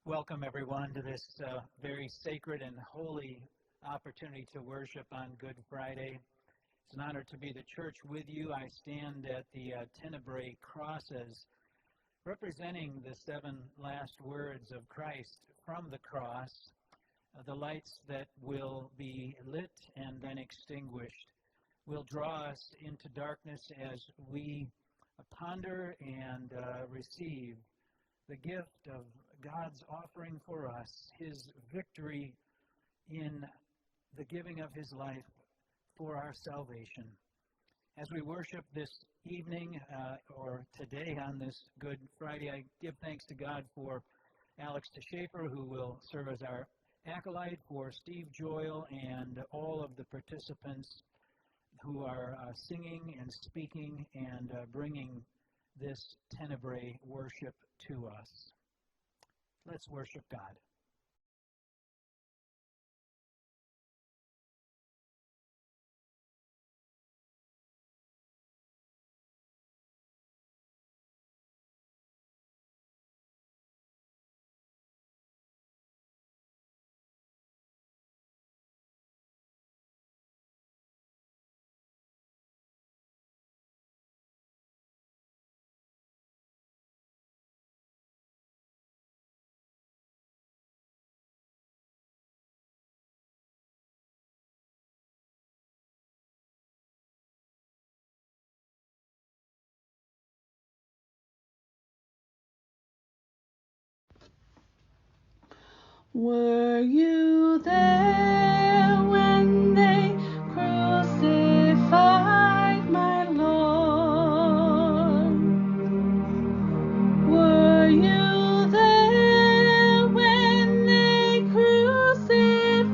Welcome everyone to this very sacred and holy opportunity to worship on Good Friday. It's an honor to be the church with you. I stand at the Tenebrae crosses, representing the 7 last words of Christ from the cross, the lights that will be lit and then extinguished will draw us into darkness as we ponder and receive the gift of God's offering for us, his victory in the giving of his life for our salvation. As we worship this evening or today on this Good Friday, I give thanks to God for Alex DeSchaefer, who will serve as our acolyte, for Steve Joyle and all of the participants who are singing and speaking and bringing this Tenebrae worship to us. Let's worship God. Were you there when they crucified my Lord? Were you there when they crucified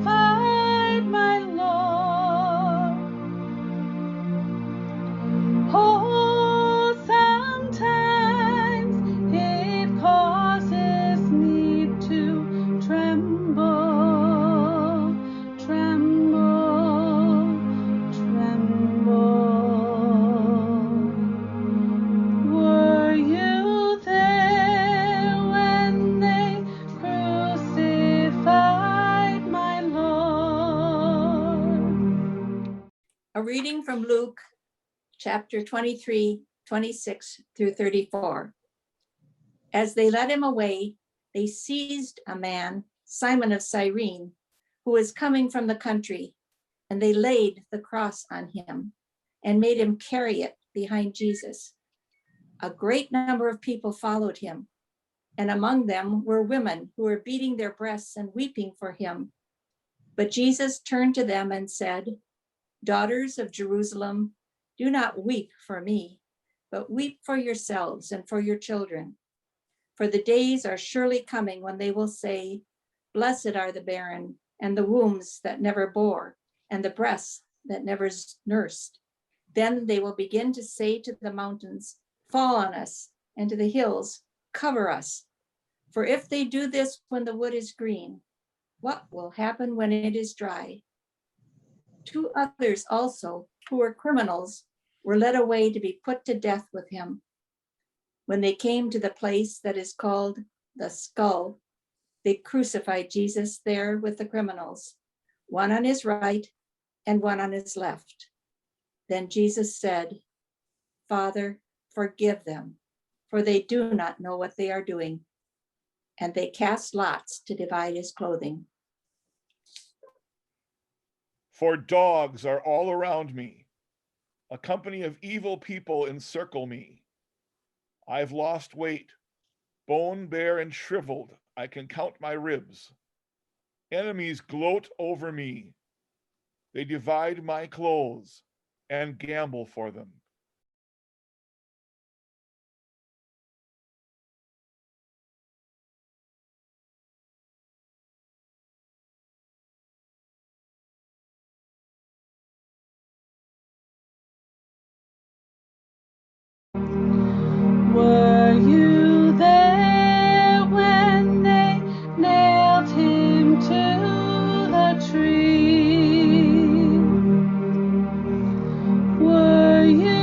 my Lord? Oh, sometimes it causes me to tremble, tremble, tremble. Were you there when they crucified my Lord? A reading from Luke chapter 23, 26 through 34. As they led him away, they seized a man, Simon of Cyrene, who was coming from the country, and they laid the cross on him and made him carry it behind Jesus. A great number of people followed him, and among them were women who were beating their breasts and weeping for him. But Jesus turned to them and said, "Daughters of Jerusalem, do not weep for me, but weep for yourselves and for your children. For the days are surely coming when they will say, 'Blessed are the barren, and the wombs that never bore, and the breasts that never nursed.' Then they will begin to say to the mountains, 'Fall on us,' and to the hills, 'Cover us.' For if they do this when the wood is green, what will happen when it is dry?" 2 others also, who were criminals, were led away to be put to death with him. When they came to the place that is called the Skull, they crucified Jesus there with the criminals, one on his right and one on his left. Then Jesus said, "Father, forgive them, for they do not know what they are doing." And they cast lots to divide his clothing. For dogs are all around me. A company of evil people encircle me. I've lost weight, bone bare and shriveled. I can count my ribs. Enemies gloat over me. They divide my clothes and gamble for them. Were you there when they nailed him to the tree? Were you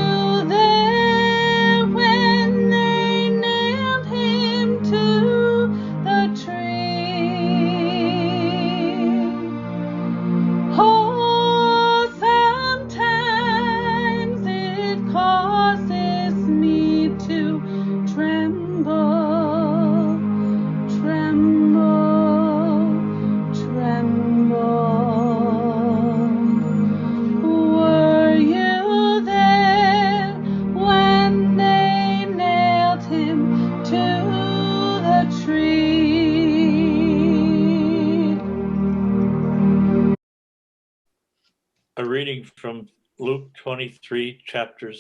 from Luke 23, chapter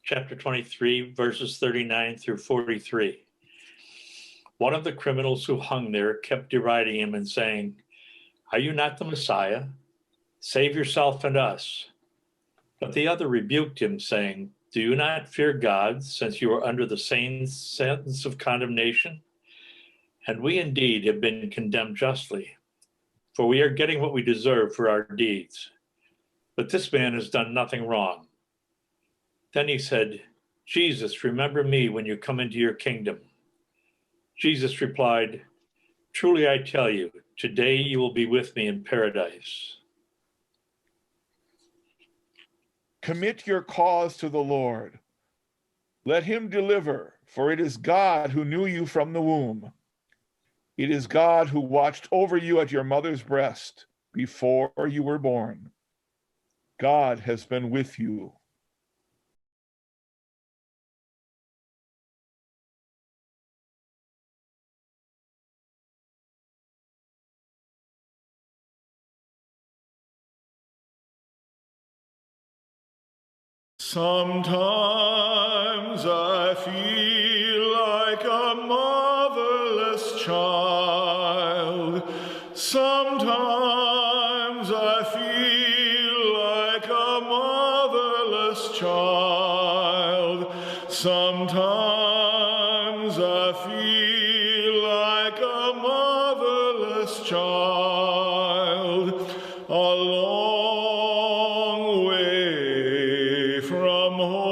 23, verses 39 through 43. One of the criminals who hung there kept deriding him and saying, "Are you not the Messiah? Save yourself and us." But the other rebuked him, saying, "Do you not fear God, since you are under the same sentence of condemnation? And we indeed have been condemned justly, for we are getting what we deserve for our deeds. But this man has done nothing wrong." Then he said, "Jesus, remember me when you come into your kingdom." Jesus replied, "Truly I tell you, today you will be with me in paradise." Commit your cause to the Lord. Let him deliver, for it is God who knew you from the womb. It is God who watched over you at your mother's breast before you were born. God has been with you. Sometimes I feel like a motherless child. Sometimes I feel like a motherless child. Sometimes I feel like a motherless child. A long way from home,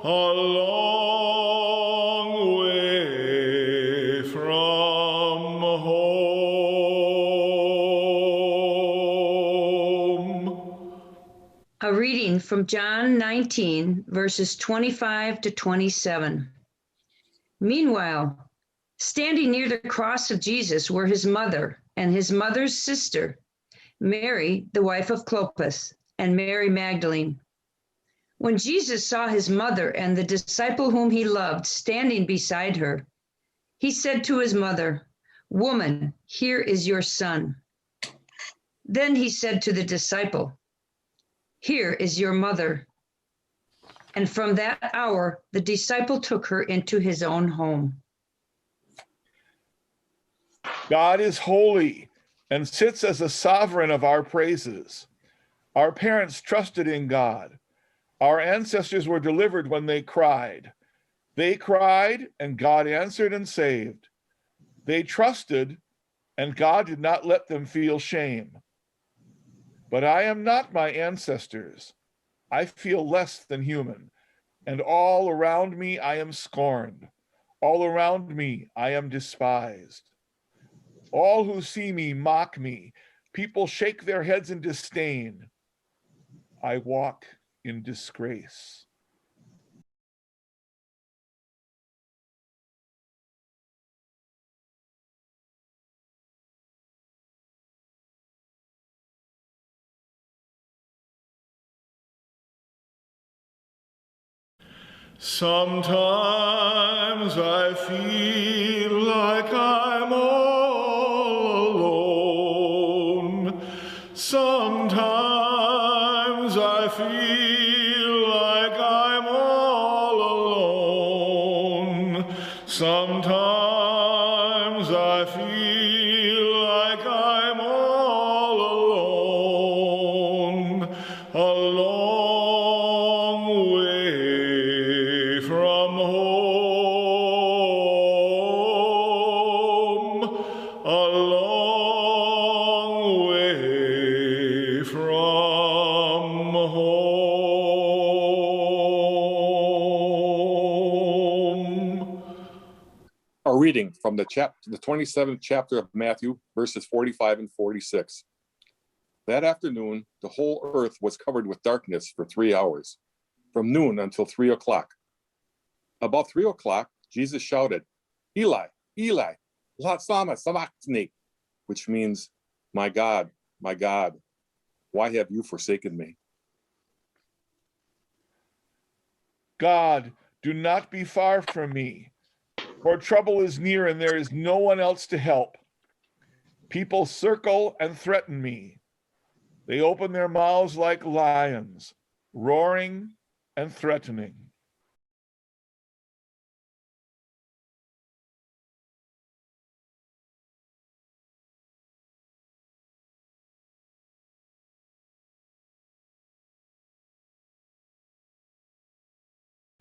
a long way from home. A reading from John 19, verses 25 to 27. Meanwhile, standing near the cross of Jesus were his mother and his mother's sister, Mary, the wife of Clopas, and Mary Magdalene. When Jesus saw his mother and the disciple whom he loved standing beside her, he said to his mother, "Woman, here is your son." Then he said to the disciple, "Here is your mother." And from that hour, the disciple took her into his own home. God is holy and sits as a sovereign of our praises. Our parents trusted in God. Our ancestors were delivered when they cried. They cried, and God answered and saved. They trusted, and God did not let them feel shame. But I am not my ancestors. I feel less than human, and all around me I am scorned. All around me I am despised. All who see me mock me. People shake their heads in disdain. I walk in disgrace. Sometimes I feel like I'm all alone. Sometimes I feel like I'm all alone. Sometimes I feel like I'm all alone. A long way from home, a long way from home. A reading from the 27th chapter of Matthew, verses 45 and 46. That afternoon, the whole earth was covered with darkness for 3 hours, from noon until 3 o'clock. About 3 o'clock, Jesus shouted, "Eli, Eli, lama sabachthani," which means, my God, why have you forsaken me?" God, do not be far from me, for trouble is near and there is no one else to help. People circle and threaten me. They open their mouths like lions, roaring and threatening.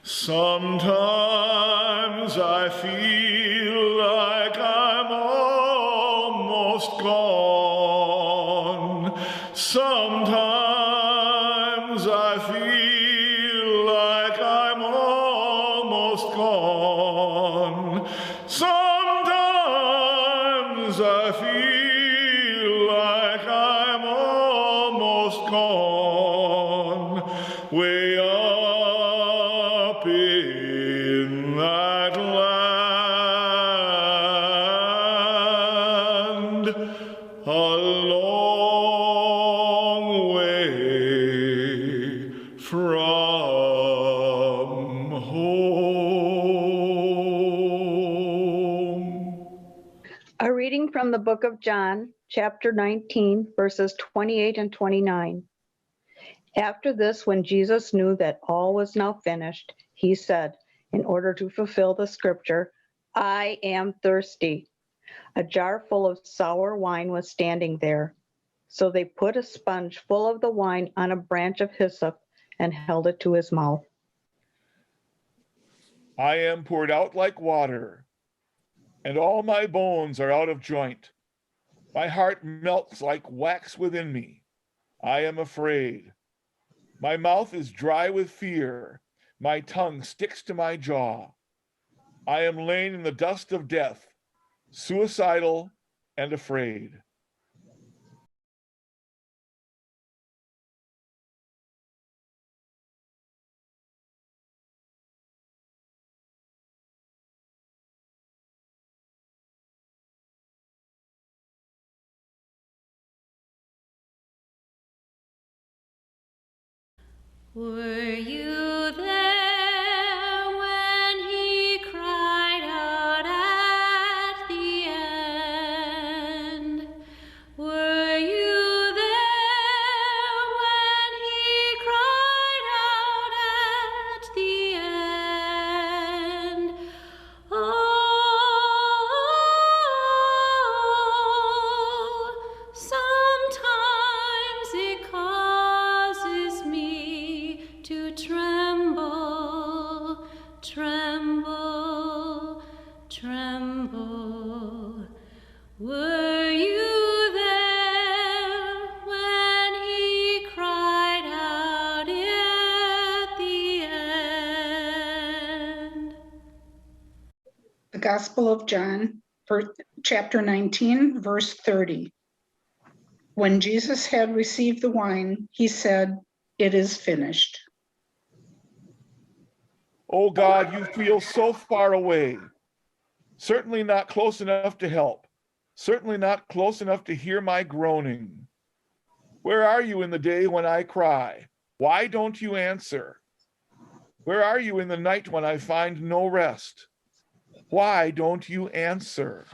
Sometimes I feel like I'm almost gone. Sometimes I feel like I'm almost gone. Sometimes I feel like I'm almost gone. Way up in that land, a long way from home. A reading from the book of John, chapter 19, verses 28 and 29. After this, when Jesus knew that all was now finished, he said, in order to fulfill the scripture, I am thirsty. A jar full of sour wine was standing there. So they put a sponge full of the wine on a branch of hyssop and held it to his mouth. I am poured out like water, and all my bones are out of joint. My heart melts like wax within me. I am afraid. My mouth is dry with fear. My tongue sticks to my jaw. I am laid in the dust of death, suicidal and afraid. Were you there when he cried out at the end? Were you there when he cried out at the end? Oh, sometimes it causes me to tremble, tremble, tremble. Were you there when he cried out at the end? The Gospel of John, chapter 19, verse 30. When Jesus had received the wine, he said, "It is finished." Oh God, you feel so far away. Certainly not close enough to help. Certainly not close enough to hear my groaning. Where are you in the day when I cry? Why don't you answer? Where are you in the night when I find no rest? Why don't you answer?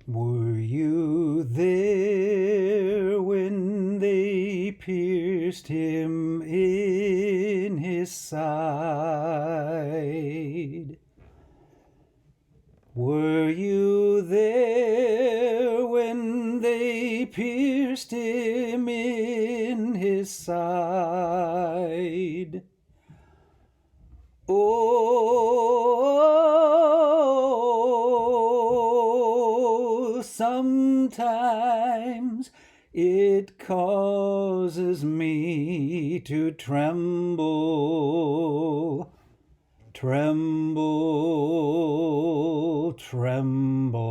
Were you there when they pierced him in his side? Were you there when they pierced him in his side? Oh, sometimes it causes me to tremble, tremble, tremble.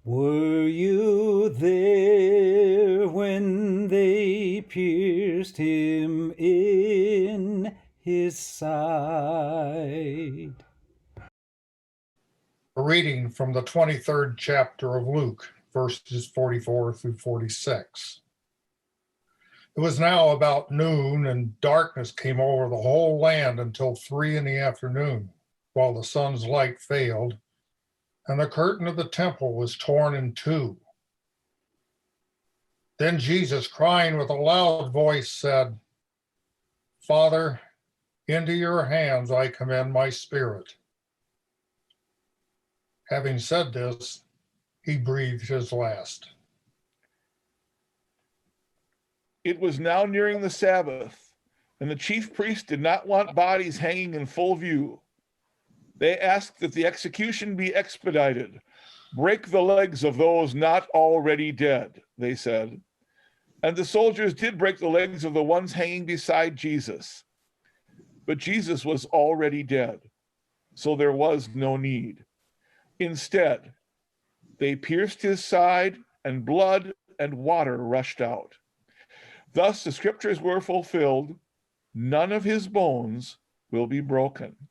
Were you there when they pierced him in side. A reading from the 23rd chapter of Luke, verses 44 through 46. It was now about noon, and darkness came over the whole land until 3 in the afternoon, while the sun's light failed, and the curtain of the temple was torn in two. Then Jesus, crying with a loud voice, said, "Father, into your hands I commend my spirit." Having said this, he breathed his last. It was now nearing the Sabbath, and the chief priests did not want bodies hanging in full view. They asked that the execution be expedited. "Break the legs of those not already dead," they said. And the soldiers did break the legs of the ones hanging beside Jesus. But Jesus was already dead, so there was no need. Instead, they pierced his side, and blood and water rushed out. Thus the scriptures were fulfilled, "None of his bones will be broken."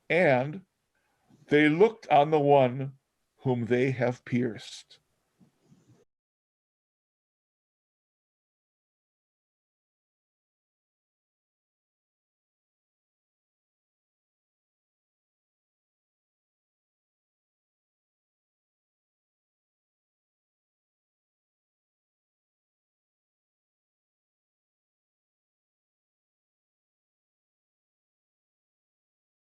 And they looked on the one whom they have pierced.